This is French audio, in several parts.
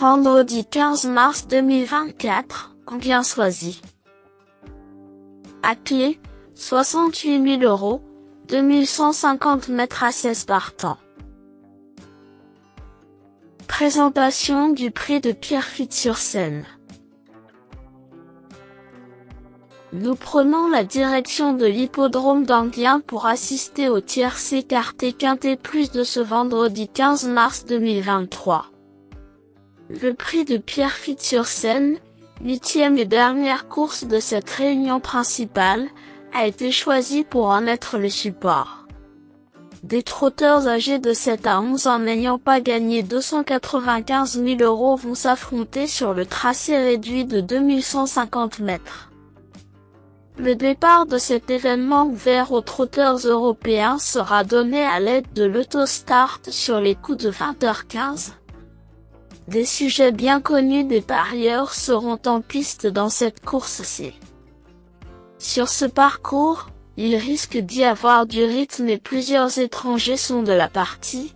Vendredi 15 mars 2024, combien choisi? À clé, 68 000 €, 2150 mètres à 16 partants. Présentation du prix de Pierrefitte-sur-Seine. Nous prenons la direction de l'hippodrome d'Anguien pour assister au tiercé quarté quintet plus de ce vendredi 15 mars 2023. Le prix de Pierrefitte-sur-Seine, 8e et dernière course de cette réunion principale, a été choisi pour en être le support. Des trotteurs âgés de 7 à 11 ans n'ayant pas gagné 295 000 € vont s'affronter sur le tracé réduit de 2150 mètres. Le départ de cet événement ouvert aux trotteurs européens sera donné à l'aide de l'autostart sur les coups de 20h15. Des sujets bien connus des parieurs seront en piste dans cette course-ci. Sur ce parcours, il risque d'y avoir du rythme et plusieurs étrangers sont de la partie,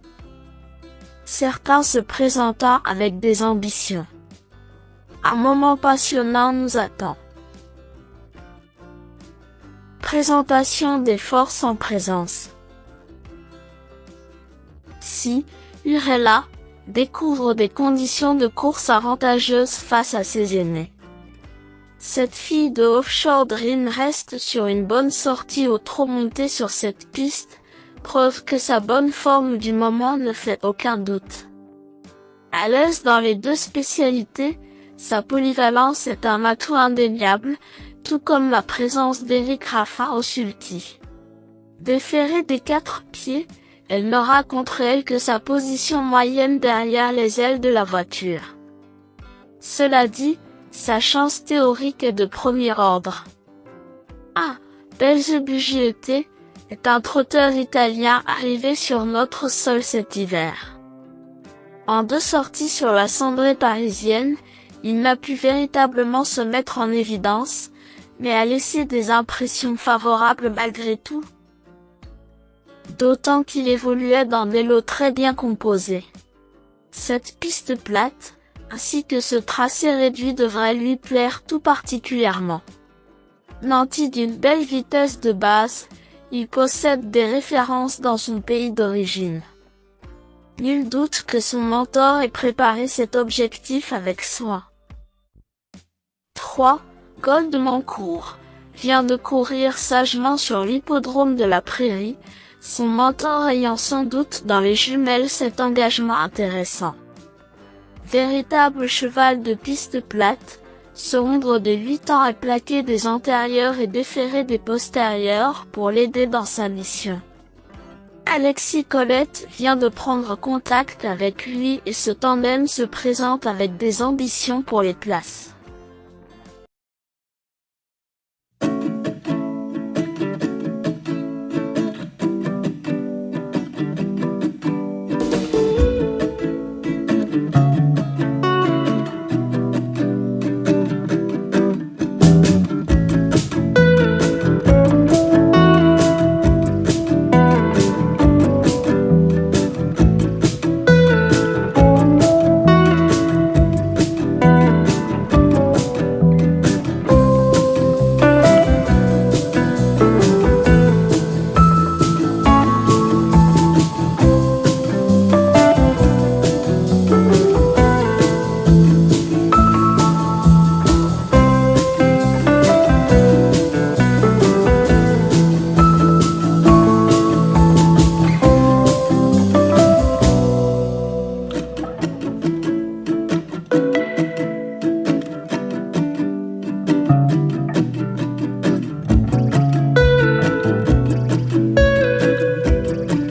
certains se présentant avec des ambitions. Un moment passionnant nous attend. Présentation des forces en présence. Si Urella découvre des conditions de course avantageuses face à ses aînés. Cette fille de Offshore Dream reste sur une bonne sortie au trot monté sur cette piste, preuve que sa bonne forme du moment ne fait aucun doute. À l'aise dans les deux spécialités, sa polyvalence est un atout indéniable, tout comme la présence d'Éric Raffin au sulky. Déférée des 4 pieds, elle n'aura contre elle que sa position moyenne derrière les ailes de la voiture. Cela dit, sa chance théorique est de premier ordre. Belzebù est un trotteur italien arrivé sur notre sol cet hiver. En 2 sorties sur la cendrée parisienne, il n'a pu véritablement se mettre en évidence, mais a laissé des impressions favorables malgré tout. D'autant qu'il évoluait dans des lots très bien composés. Cette piste plate, ainsi que ce tracé réduit devrait lui plaire tout particulièrement. Nanti d'une belle vitesse de base, il possède des références dans son pays d'origine. Nul doute que son mentor ait préparé cet objectif avec soin. 3. Goldmancourt vient de courir sagement sur l'hippodrome de la Prairie, son mentor ayant sans doute dans les jumelles cet engagement intéressant. Véritable cheval de piste plate, ce hongre de 8 ans est plaqué des antérieurs et déféré des postérieurs pour l'aider dans sa mission. Alexis Colette vient de prendre contact avec lui et ce tandem se présente avec des ambitions pour les places.